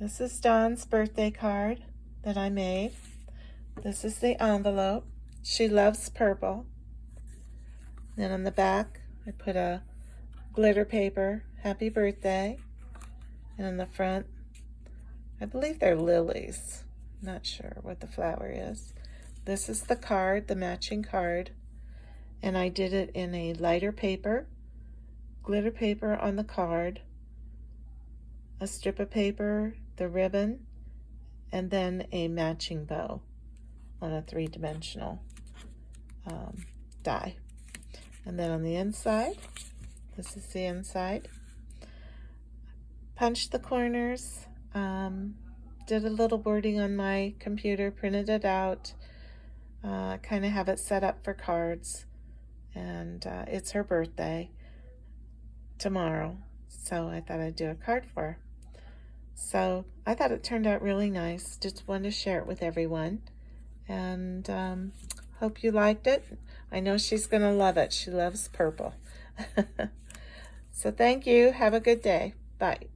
This is Dawn's birthday card that I made. This is the envelope. She loves purple. Then on the back, I put a glitter paper, happy birthday. And on the front, I believe they're lilies. Not sure what the flower is. This is the card, the matching card. And I did it in a lighter paper, glitter paper on the card, a strip of paper, the ribbon, and then a matching bow on a three-dimensional die. And then on the inside, this is the inside. Punched the corners, did a little wording on my computer, printed it out, kind of have it set up for cards. And it's her birthday tomorrow, so I thought I'd do a card for her. So I thought it turned out really nice. Just wanted to share it with everyone, and hope you liked it. I know she's going to love it. She loves purple. So thank you. Have a good day. Bye.